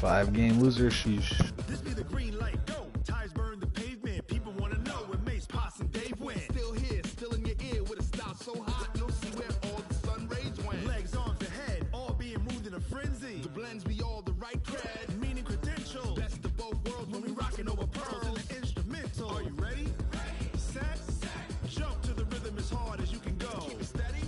5-game loser. Sheesh. This be the green light. Go. Tires burn the pavement. People want to know where Mace, Pops, and Dave went. Still here, still in your ear with a style so hot. You'll see where all the sun rays went. Legs on the head, all being moved in a frenzy. The blends be all the right cred, meaning credentials. Best of both worlds when we rocking over pearls in the instrumental. Are you ready? Set. Jump to the rhythm as hard as you can go. Keep it steady.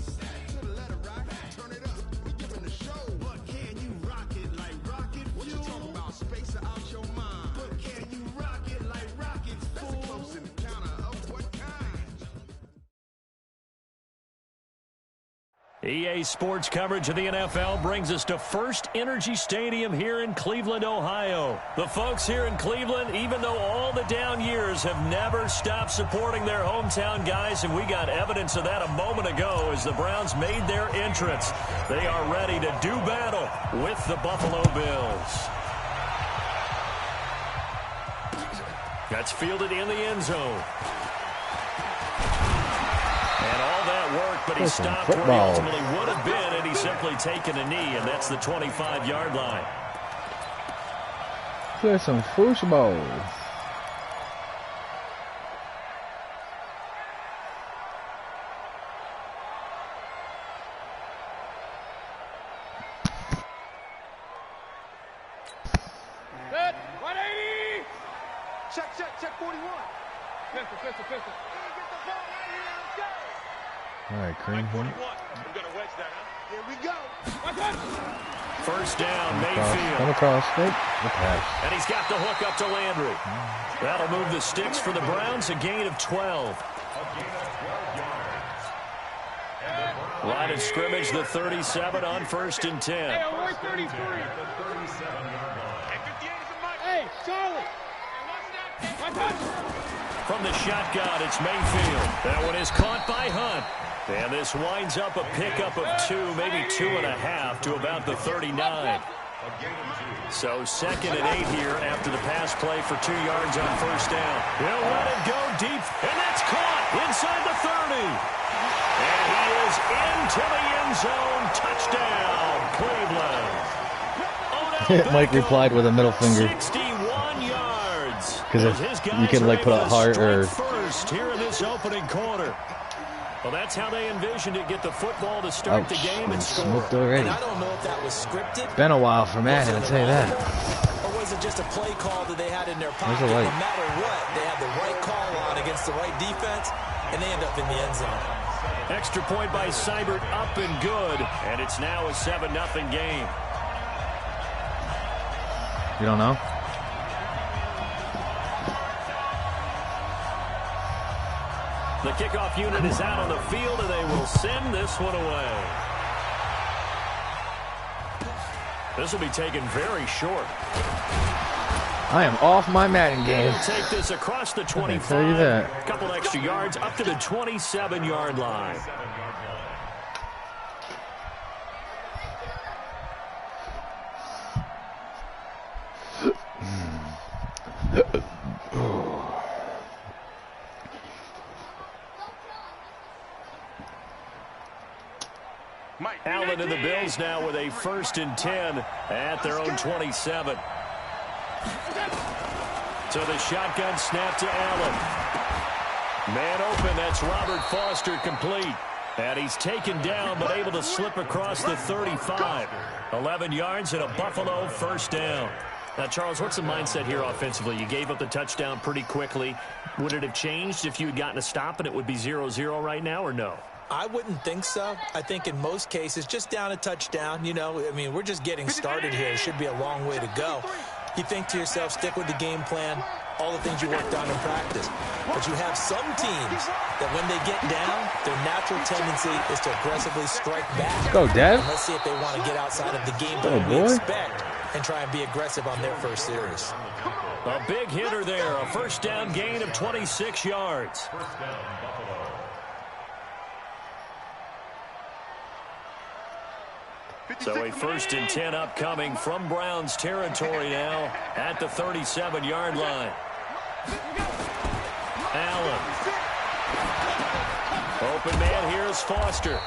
To the letter rock. Turn it up. We giving the show. But can you rock it like rocket fuel? What you talking about? Space out your mind. But can you rock it like rockets, fool? That's a close encounter of what kind? EA Sports coverage of the NFL brings us to First Energy Stadium here in Cleveland, Ohio. The folks here in Cleveland, even though all the down years, have never stopped supporting their hometown guys, and we got evidence of that a moment ago as the Browns made their entrance. They are ready to do battle with the Buffalo Bills. That's fielded in the end zone. And all that work, but he stopped where he ultimately would have been, and he's simply taken a knee, and that's the 25-yard line. Play some football. Good. 180. Check 41. Pistol. All right, Cream. We're gonna wedge that, huh? Here we go. First down, Mayfield. Come across. Nope. The pass. And he's got the hook up to Landry. That'll move the sticks for the Browns, a gain of 12. Line of scrimmage, the 37 on 1st and 10. Hey, we're 33. Hey, Charlie. From the shotgun, it's Mayfield. That one is caught by Hunt. And this winds up a pickup of 2, maybe 2.5 to about the 39. So 2nd and 8 here after the pass play for 2 yards on 1st down. He'll let it go deep, and that's caught inside the 30. And he is into the end zone. Touchdown, Cleveland. Mike replied with a middle finger. 61 yards. Because you can like put a heart or first here in this opening quarter. Well, that's how they envisioned it. Get the football to start the game and score. Smoked already. And I don't know if that was scripted. Been a while for Madden, I'll tell you that. Or was it just a play call that they had in their pocket? No matter what, they had the right call on against the right defense, and they end up in the end zone. Extra point by Seibert, up and good, and it's now a 7-0 game. You don't know? The kickoff unit is out on the field, and they will send this one away. This will be taken very short. I am off my Madden game. He'll take this across the 25. I tell you that. A couple extra yards up to the 27-yard line. Allen and the Bills now with a 1st and 10 at their own 27. So the shotgun snap to Allen. Man open, that's Robert Foster complete. And he's taken down but able to slip across the 35. 11 yards and a Buffalo 1st down. Now, Charles, what's the mindset here offensively? You gave up the touchdown pretty quickly. Would it have changed if you had gotten a stop and it would be 0-0 right now, or no? I wouldn't think so. I think in most cases, just down a touchdown, you know, I mean, we're just getting started here. It should be a long way to go. You think to yourself, stick with the game plan, all the things you worked on in practice. But you have some teams that when they get down, their natural tendency is to aggressively strike back. Go, Dev. And let's see if they want to get outside of the game plan we expect and try and be aggressive on their first series. A big hitter there, a 1st down gain of 26 yards. So a 1st and 10 upcoming from Browns territory now at the 37-yard line. Allen. Open man here is Foster.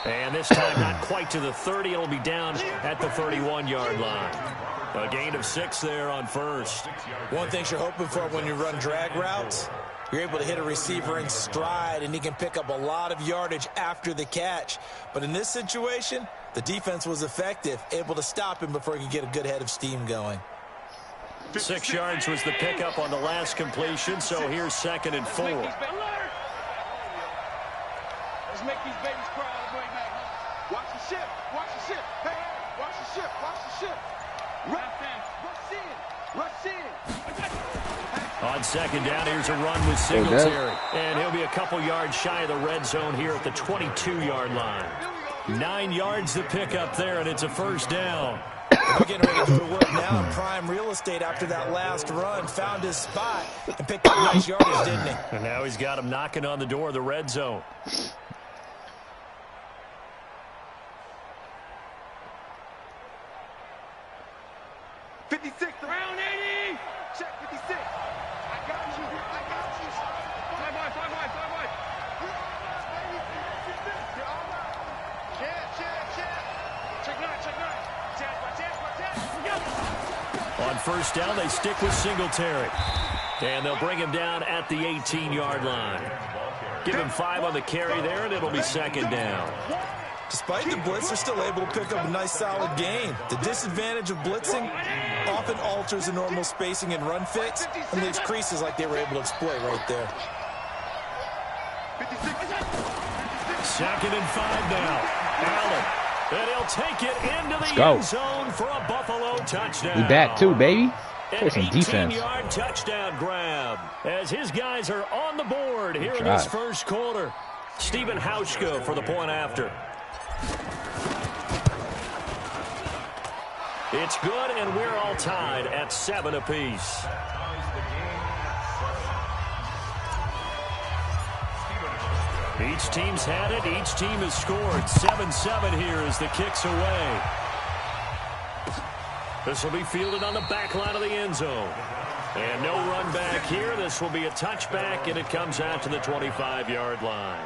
And this time not quite to the 30. It'll be down at the 31-yard line. A gain of 6 there on first. One thing you're hoping for when you run drag routes, you're able to hit a receiver in stride, and he can pick up a lot of yardage after the catch. But in this situation, the defense was effective, able to stop him before he could get a good head of steam going. 6 yards was the pickup on the last completion, so here's 2nd and 4. Let's make these babies cry all the way back. Watch the ship. Watch the ship. Hey, watch the ship. Watch the ship. Rush in. On 2nd down, here's a run with Singletary. And he'll be a couple yards shy of the red zone here at the 22-yard line. 9 yards the pickup there, and it's a 1st down. We're getting ready to go to work now in prime real estate after that last run. Found his spot and picked up nice yardage, didn't he? And now he's got him knocking on the door of the red zone. Round 80. Check 56. I got you. Fly by. You're all right. Check. Check 9. On 1st down, they stick with Singletary. And they'll bring him down at the 18-yard line. Give him 5 on the carry there, and it'll be 2nd down. Despite the blitz, they're still able to pick up a nice, solid gain. The disadvantage of blitzing often alters the normal spacing and run fits and leaves creases like they were able to exploit right there. 2nd and 5 now. Allen. And he'll take it into the go. end zone for a Buffalo touchdown. We back too, baby. Play An some defense. 18-yard touchdown grab as his guys are on the board here in this first quarter. Stephen Hauschka for the point after. It's good, and we're all tied at 7 apiece. Each team's had it. Each team has scored. 7-7 here as the kick's away. This will be fielded on the back line of the end zone. And no run back here. This will be a touchback, and it comes out to the 25-yard line.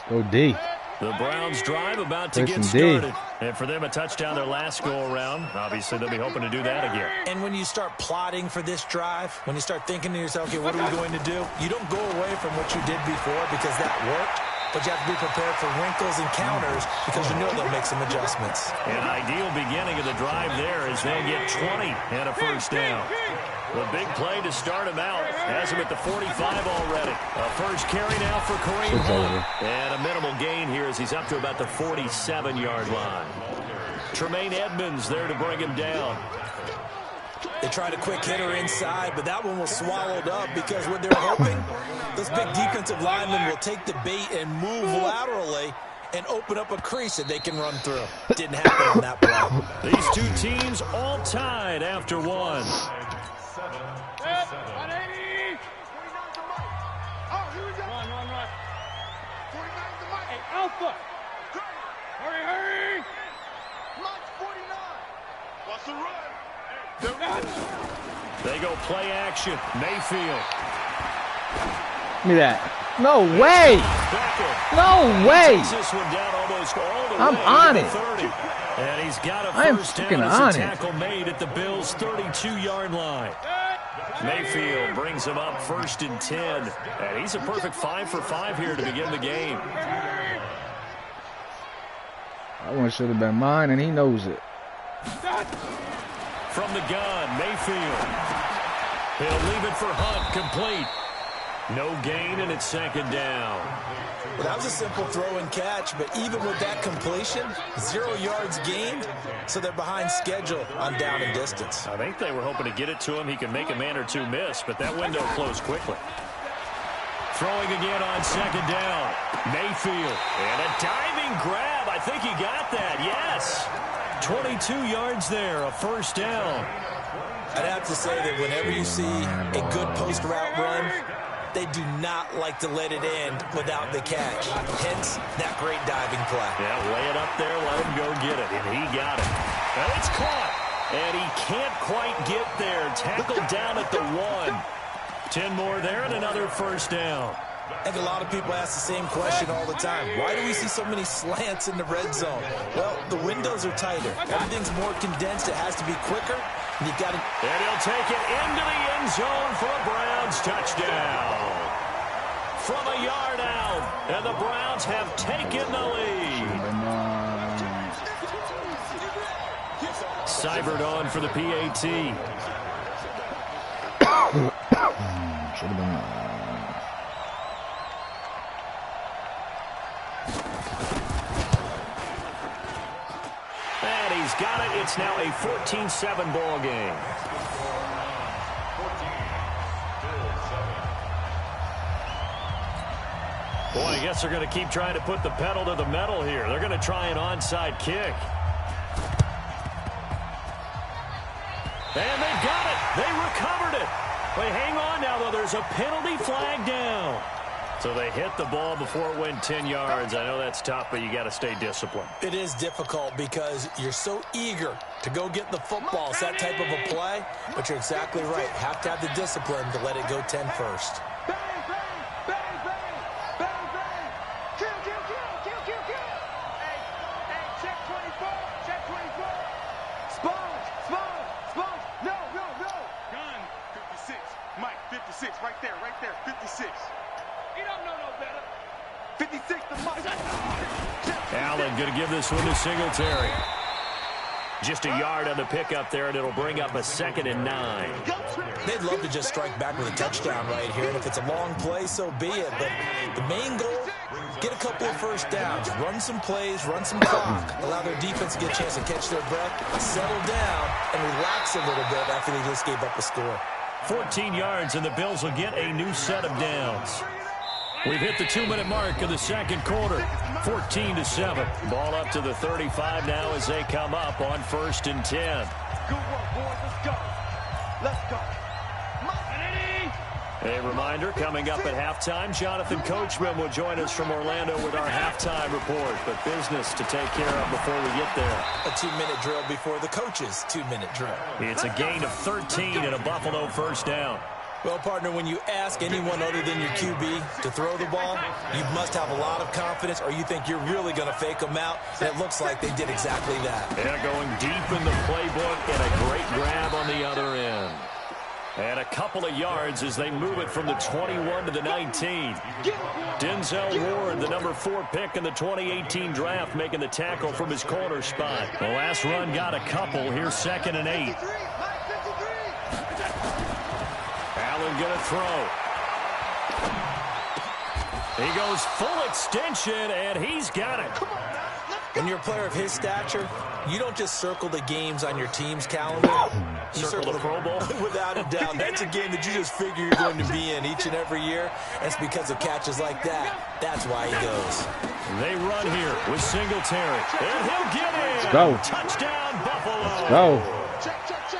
Go D. The Browns drive about to get started. And for them, a touchdown their last go-around. Obviously, they'll be hoping to do that again. And when you start plotting for this drive, when you start thinking to yourself, okay, what are we going to do? You don't go away from what you did before because that worked. But you have to be prepared for wrinkles and counters because you know they'll make some adjustments. An ideal beginning of the drive there as they'll get 20 and a 1st down. The big play to start him out. Has him at the 45 already. A 1st carry now for Kareem Hunt. And a minimal gain here as he's up to about the 47-yard line. Tremaine Edmonds there to bring him down. They tried a quick hitter inside, but that one was swallowed up because what they're hoping, those big defensive linemen will take the bait and move laterally and open up a crease that they can run through. Didn't happen on that play. These two teams all tied after 1. 180. Oh, here we go. Run. 49's the mic. Hey, Alpha. Hurry. Mike's 49. What's the run? They go play action. Mayfield. Give me that. No way. No way. This one down almost all the I'm way on to it. the 30. And he's got a I am 1st freaking down on as a it. tackle made at the Bills' 32-yard line. Mayfield brings him up 1st and 10. And he's a perfect 5 for 5 here to begin the game. That one should have been mine, and he knows it. From the gun, Mayfield. He'll leave it for Hunt, complete. No gain, and it's 2nd down. Well, that was a simple throw and catch, but even with that completion, 0 yards gained, so they're behind schedule on down and distance. I think they were hoping to get it to him. He could make a man or two miss, but that window closed quickly. Throwing again on 2nd down. Mayfield. And a diving grab. I think he got that. Yes. 22 yards there, a 1st down. I'd have to say that whenever you see a good post route run, they do not like to let it end without the catch. Hence, that great diving play. Yeah, lay it up there, let him go get it. And he got it. And it's caught. And he can't quite get there. Tackled down at the 1. 10 more there and another 1st down. I think a lot of people ask the same question all the time. Why do we see so many slants in the red zone? Well, the windows are tighter. Everything's more condensed. It has to be quicker. And you've got to... And he'll take it into the end zone for a Browns touchdown. From a yard out, and the Browns have taken the lead. Seibert on for the PAT. Should have been And he's got it. It's now a 14-7 ball game. Boy, I guess they're going to keep trying to put the pedal to the metal here. They're going to try an onside kick. And they've got it. They recovered it. Wait, hang on now, though. There's a penalty flag down. So they hit the ball before it went 10 yards. I know that's tough, but you got to stay disciplined. It is difficult because you're so eager to go get the football. It's that type of a play, but you're exactly right. Have to have the discipline to let it go 10 first. Right there, 56. You don't know no better. 56 to Mike. Allen going to give this one to Singletary. Just a yard on the pickup there, and it'll bring up a 2nd and 9. They'd love to just strike back with a touchdown right here, and if it's a long play, so be it. But the main goal, get a couple of first downs, run some plays, run some clock, allow their defense to get a chance to catch their breath, settle down, and relax a little bit after they just gave up a score. 14 yards, and the Bills will get a new set of downs. We've hit the 2-minute mark of the second quarter. 14-7. Ball up to the 35 now as they come up on 1st and 10. Good work, boys. Let's go. Let's go. A reminder, coming up at halftime, Jonathan Coachman will join us from Orlando with our halftime report. But business to take care of before we get there. A 2-minute drill before the coach's 2-minute drill. It's a gain of 13 and a Buffalo first down. Well, partner, when you ask anyone other than your QB to throw the ball, you must have a lot of confidence, or you think you're really going to fake them out. And it looks like they did exactly that. Yeah, going deep in the playbook and a great grab on the other end. And a couple of yards as they move it from the 21 to the 19. Denzel Ward, the number 4 pick in the 2018 draft, making the tackle from his corner spot. The last run got a couple. Here's 2nd and 8. Allen going to throw. He goes full extension, and he's got it. When you're a player of his stature, you don't just circle the games on your team's calendar. You Circle the Pro Bowl? Without a doubt. That's a game that you just figure you're going to be in each and every year. And it's because of catches like that. That's why he goes. They run here with Singletary. And he'll get in. Let's go. Touchdown, Buffalo. Let's go.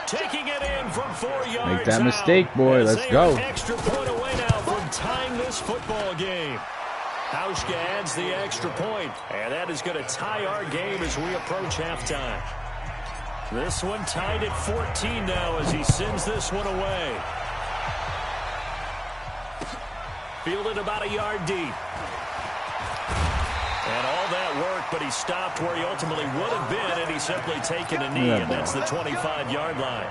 Taking it in from 4 yards Make that out. mistake, boy. As Let's they go. are an extra point away now from tying this football game. Hauschka adds the extra point, and that is going to tie our game as we approach halftime. This one tied at 14 now as he sends this one away. Fielded about a yard deep. And all that work, but he stopped where he ultimately would have been, and he's simply taken a knee, and that's the 25-yard line.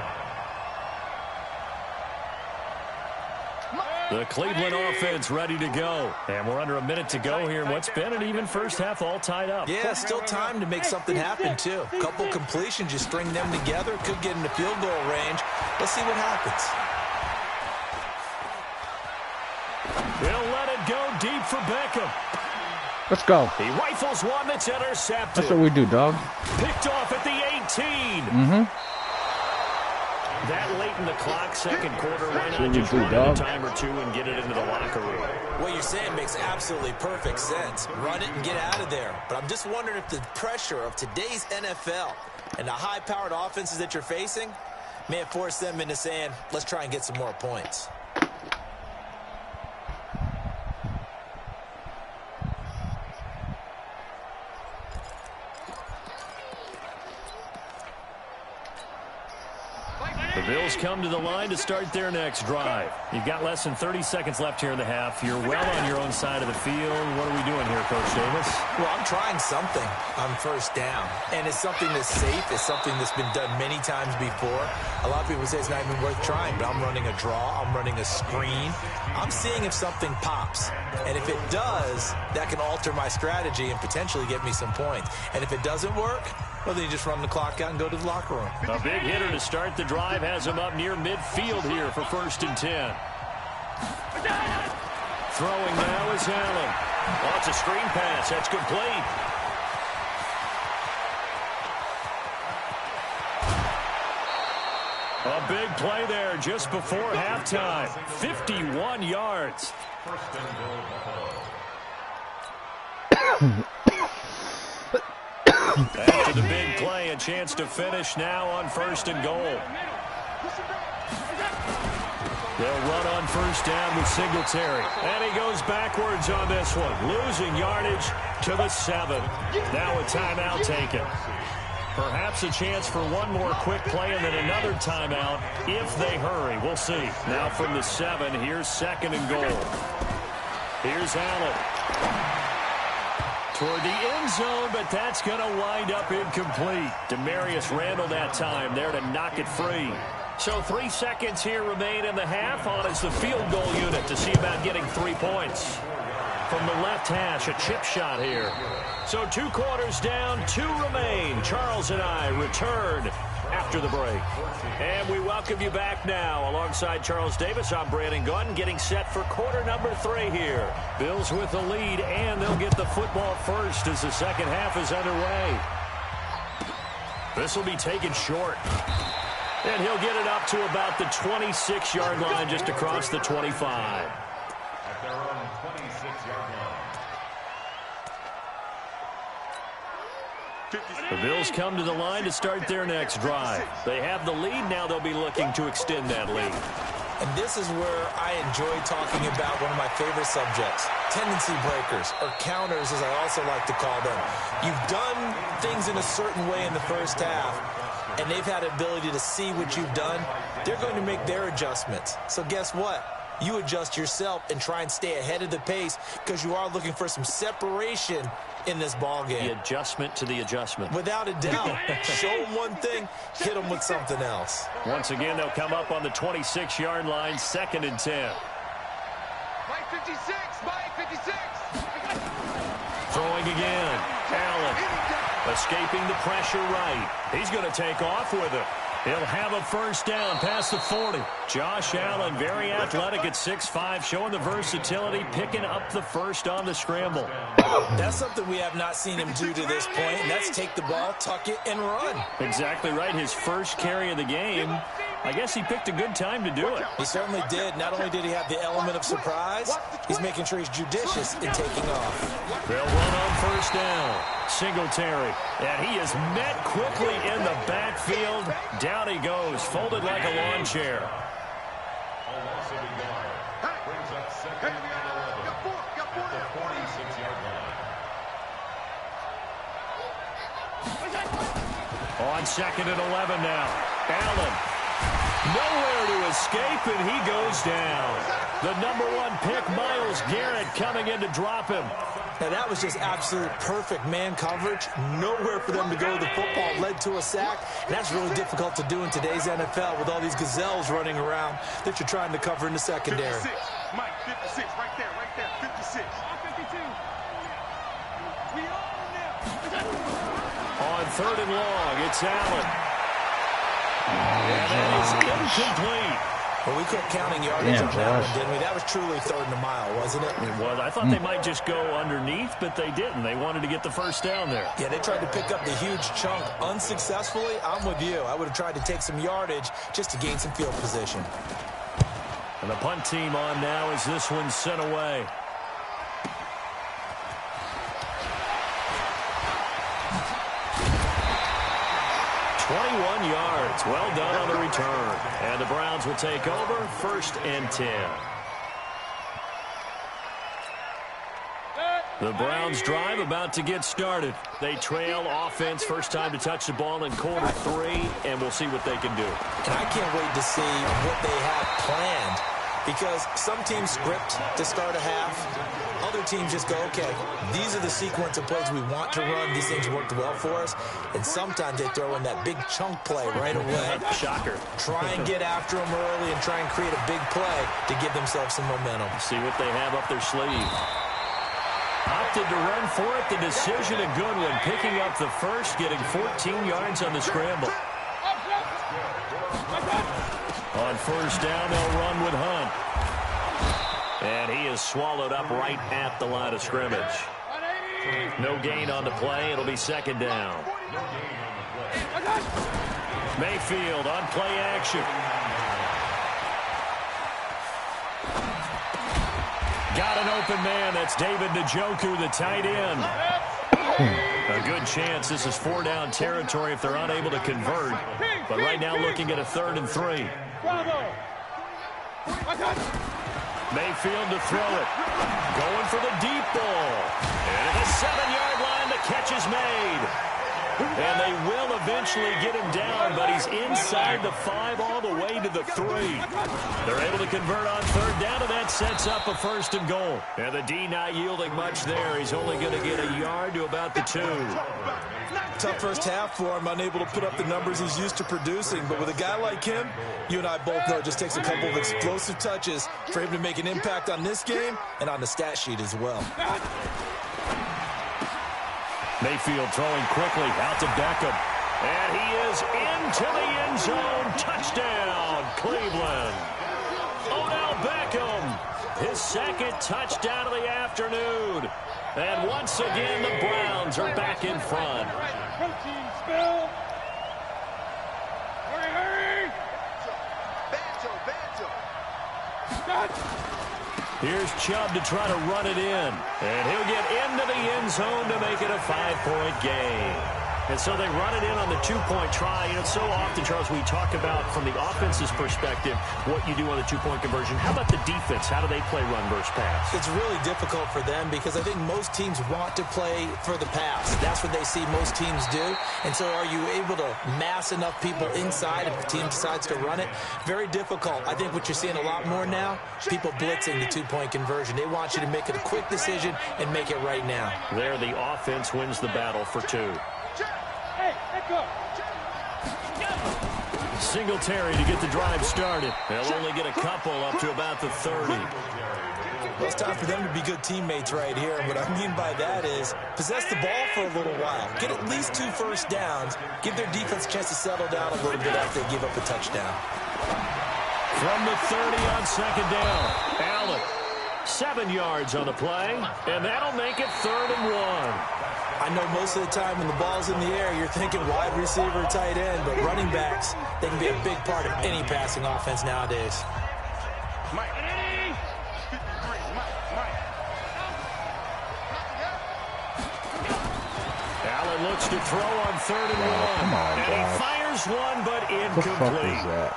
The Cleveland offense ready to go. And we're under a minute to go here in what's been an even first half, all tied up. Yeah, still time to make something happen, too. A couple completions, you string them together, could get into field goal range. Let's see what happens. He'll let it go deep for Beckham. Let's go. He rifles one that's intercepted. That's what we do, dog. Picked off at the 18. Mm-hmm. That late in the clock, second quarter, why That's not what we just do, run it dog. a time or two and get it into the locker room? What you're saying makes absolutely perfect sense. Run it and get out of there. But I'm just wondering if the pressure of today's NFL and the high-powered offenses that you're facing may have forced them into saying, let's try and get some more points. The Bills come to the line to start their next drive. You've got less than 30 seconds left here in the half. You're well on your own side of the field. What are we doing here, Coach Davis? Well, I'm trying something on first down, and it's something that's safe. It's something that's been done many times before. A lot of people say it's not even worth trying, but I'm running a draw. I'm running a screen. I'm seeing if something pops, and if it does, that can alter my strategy and potentially get me some points. And if it doesn't work, well, then you just run the clock out and go to the locker room. A big hitter to start the drive has him up near midfield here for 1st and 10. Throwing now is Allen. Oh, it's a screen pass. That's complete. A big play there just before halftime. 51 yards. After the big play, a chance to finish now on 1st and goal. They'll run on 1st down with Singletary. And he goes backwards on this one, losing yardage to the 7. Now a timeout taken. Perhaps a chance for one more quick play and then another timeout if they hurry. We'll see. Now from the 7, here's 2nd and goal. Here's Allen. Toward the end zone, but that's going to wind up incomplete. Demarius Randall that time there to knock it free. So 3 seconds here remain in the half. On is the field goal unit to see about getting 3 points. From the left hash, a chip shot here. So 2 quarters down, 2 remain. Charles and I return after the break. And we welcome you back now. Alongside Charles Davis, I'm Brandon Gunn, getting set for quarter number 3 here. Bills with the lead, and they'll get the football first as the second half is underway. This will be taken short. And he'll get it up to about the 26-yard line, just across the 25. At their own 26-yard line. The Bills come to the line to start their next drive. They have the lead. Now they'll be looking to extend that lead. And this is where I enjoy talking about one of my favorite subjects, tendency breakers, or counters as I also like to call them. You've done things in a certain way in the first half, and they've had the ability to see what you've done. They're going to make their adjustments. So guess what? You adjust yourself and try and stay ahead of the pace because you are looking for some separation in this ball game. The adjustment to the adjustment. Without a doubt. Show them one thing, hit them with something else. Once again, they'll come up on the 26-yard line, 2nd and 10. Mike 56, Mike 56. Throwing again. Allen escaping the pressure right. He's going to take off with it. He'll have a first down past the 40. Josh Allen, very athletic at 6'5", showing the versatility, picking up the first on the scramble. That's something we have not seen him do to this point, and that's take the ball, tuck it, and run. Exactly right. His first carry of the game. I guess he picked a good time to do it. He certainly did. Not only did he have the element of surprise, he's making sure he's judicious in taking off. They'll run on first down. Singletary. And he is met quickly in the backfield. Down he goes, folded like a lawn chair. A loss of a yard. Brings up 2nd and 11 at the 46-yard line. On 2nd and 11 now. Allen. Nowhere to escape, and he goes down. The #1 pick, Myles Garrett, coming in to drop him. And that was just absolute perfect man coverage. Nowhere for them to go with the football. Led to a sack. And that's really difficult to do in today's NFL with all these gazelles running around that you're trying to cover in the secondary. 56, Mike 56, right there, 56. 52. We own them. On 3rd and long, it's Allen. And that is incomplete. Well, we quit counting yardage on that one, didn't we? That was truly 3rd and a mile, wasn't it? It was. I thought they might just go underneath, but they didn't. They wanted to get the first down there. Yeah, they tried to pick up the huge chunk unsuccessfully. I'm with you. I would have tried to take some yardage just to gain some field position. And the punt team on now as this one's sent away. .21 yards. Well done on the return. And the Browns will take over 1st and 10. The Browns drive about to get started. They trail offense, first time to touch the ball in quarter 3, and we'll see what they can do. And I can't wait to see what they have planned, because some teams script to start a half. Other teams just go, okay, these are the sequence of plays we want to run. These things worked well for us. And sometimes they throw in that big chunk play right away. Shocker. Try and get after them early and try and create a big play to give themselves some momentum. See what they have up their sleeve. Opted to run for it. The decision a good one. Picking up the first, getting 14 yards on the scramble. On first down, they'll run with Hunt. And he is swallowed up right at the line of scrimmage. No gain on the play. It'll be second down. Mayfield on play action. Got an open man. That's David Njoku, the tight end. A good chance this is 4-down territory if they're unable to convert. But right now looking at a 3rd and 3. Mayfield to throw it. Going for the deep ball. And at the 7-yard line, the catch is made. And they will eventually get him down, but he's inside the 5 all the way to the 3. They're able to convert on 3rd down, and that sets up a 1st and goal. And the D not yielding much there. He's only going to get a yard to about the 2. Tough first half for him, unable to put up the numbers he's used to producing. But with a guy like him, you and I both know it just takes a couple of explosive touches for him to make an impact on this game and on the stat sheet as well. Mayfield throwing quickly out to Beckham. And he is into the end zone. Touchdown, Cleveland. Odell Beckham, his 2nd touchdown of the afternoon. And once again, the Browns are back in front. Protein spill. Hurry. Banjo. Here's Chubb to try to run it in. And he'll get into the end zone to make it a 5-point game. And so they run it in on the 2-point try. You know, so often, Charles, we talk about, from the offense's perspective, what you do on the 2-point conversion. How about the defense? How do they play run versus pass? It's really difficult for them because I think most teams want to play for the pass. That's what they see most teams do. And so are you able to mass enough people inside if the team decides to run it? Very difficult. I think what you're seeing a lot more now, people blitzing the 2-point conversion. They want you to make it a quick decision and make it right now. There, the offense wins the battle for 2. Singletary to get the drive started. They'll only get a couple up to about the 30. Well, it's time for them to be good teammates right here. And what I mean by that is possess the ball for a little while. Get at least 2 first downs. Give their defense a chance to settle down a little bit after they give up a touchdown. From the 30 on 2nd down, Allen. 7 yards on the play, and that'll make it 3rd and 1. I know most of the time when the ball's in the air, you're thinking wide receiver, tight end, but running backs, they can be a big part of any passing offense nowadays. Mike. Allen looks to throw on 3rd and 1. Come on, and he God. fires one, but What the fuck is incomplete. that?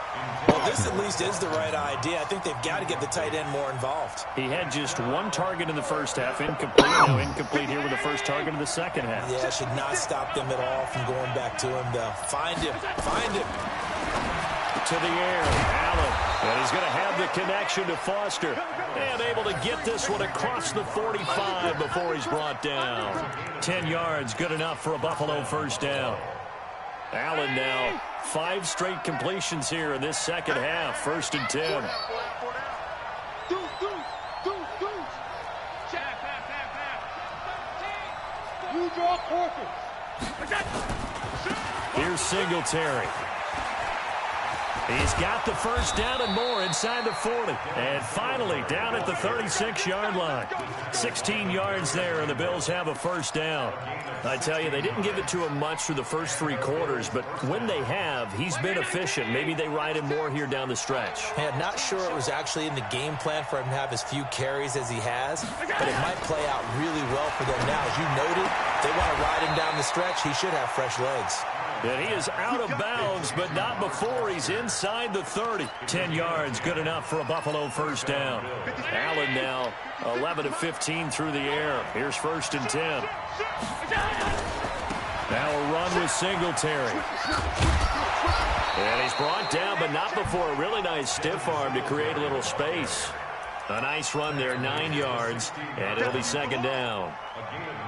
Well, this at least is the right idea. I think they've got to get the tight end more involved. He had just 1 target in the first half, incomplete. Now incomplete here with the first target in the second half. Yeah, should not stop them at all from going back to him, though. Find him. To the air, Allen. And he's going to have the connection to Foster. And able to get this one across the 45 before he's brought down. 10 yards, good enough for a Buffalo first down. Allen now 5 straight completions here in this second half. 1st and 10. You draw Here's Singletary. He's got the first down and more inside the 40. And finally down at the 36-yard line. 16 yards there, and the Bills have a first down. I tell you, they didn't give it to him much through the first 3 quarters, but when they have, he's been efficient. Maybe they ride him more here down the stretch. Man, not sure it was actually in the game plan for him to have as few carries as he has, but it might play out really well for them now. As you noted, they want to ride him down the stretch. He should have fresh legs. And he is out of bounds, but not before he's inside the 30. 10 yards, good enough for a Buffalo first down. Allen now 11 of 15 through the air. Here's 1st and 10. Now a run with Singletary. And he's brought down, but not before a really nice stiff arm to create a little space. A nice run there, 9 yards, and it'll be 2nd down.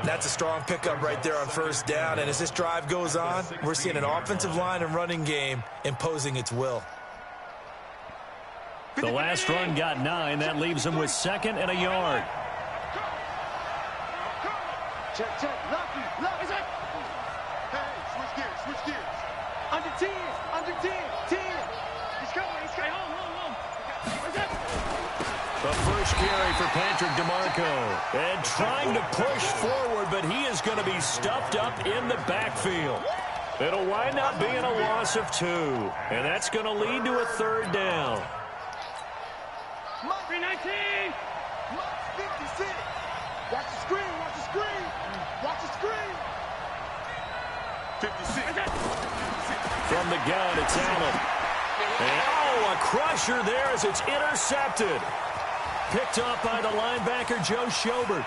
That's a strong pickup right there on 1st down, and as this drive goes on, we're seeing an offensive line and running game imposing its will. The last run got 9. That leaves him with 2nd and a yard. Check, check. Lucky. Hey, switch gears. Under 10. 10. He's coming. Home. The first carry for Patrick DeMarco. And trying to push forward, but he is going to be stuffed up in the backfield. It'll wind up being a loss of 2. And that's going to lead to a 3rd down. 319. 56. Watch the screen. 56. From the gun, it's Allen. And, a crusher there as it's intercepted. Picked up by the linebacker, Joe Schobert.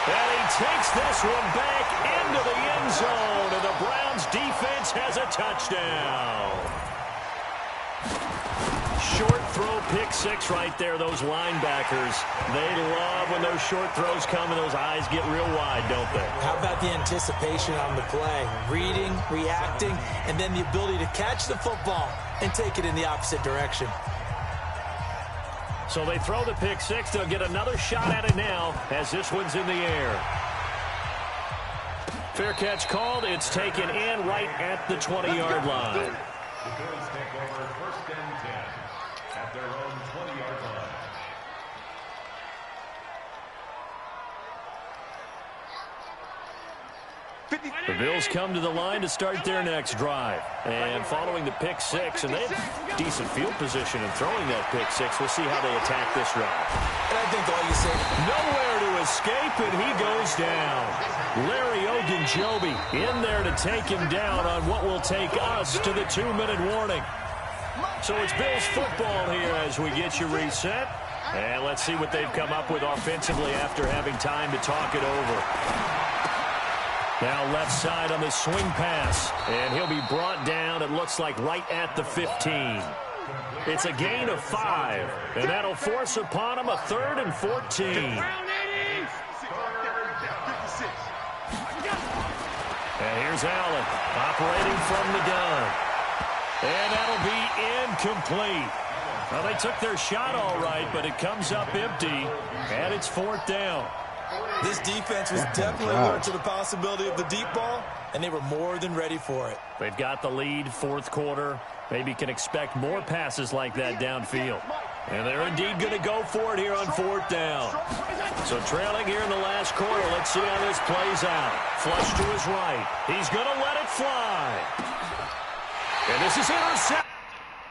And he takes this one back into the end zone, and the Browns defense has a touchdown. Short throw, pick 6 right there, those linebackers. They love when those short throws come and those eyes get real wide, don't they? How about the anticipation on the play? Reading, reacting, and then the ability to catch the football and take it in the opposite direction. So they throw the pick 6. They'll get another shot at it now as this one's in the air. Fair catch called. It's taken in right at the 20-yard line. The Bills take over 1st and 10 at their own 20-yard line. The Bills come to the line to start their next drive. And following the pick 6, and they have decent field position in throwing that pick 6. We'll see how they attack this drive. And I think all you say, Nowhere to escape, and he goes down. Larry Ogunjobi in there to take him down on what will take us to the 2-minute warning. So it's Bills football here as we get you reset. And let's see what they've come up with offensively after having time to talk it over. Now left side on the swing pass, and he'll be brought down, it looks like, right at the 15. It's a gain of 5, and that'll force upon him a 3rd and 14. And here's Allen operating from the gun. And that'll be incomplete. Well, they took their shot all right, but it comes up empty, and it's 4th down. this defense was definitely alert to the possibility of the deep ball, and they were more than ready for it. They've got the lead, 4th quarter. Maybe can expect more passes like that downfield. And they're indeed going to go for it here on 4th down. So trailing here in the last quarter, let's see how this plays out. Flush to his right. He's going to let it fly. And this is intercepted.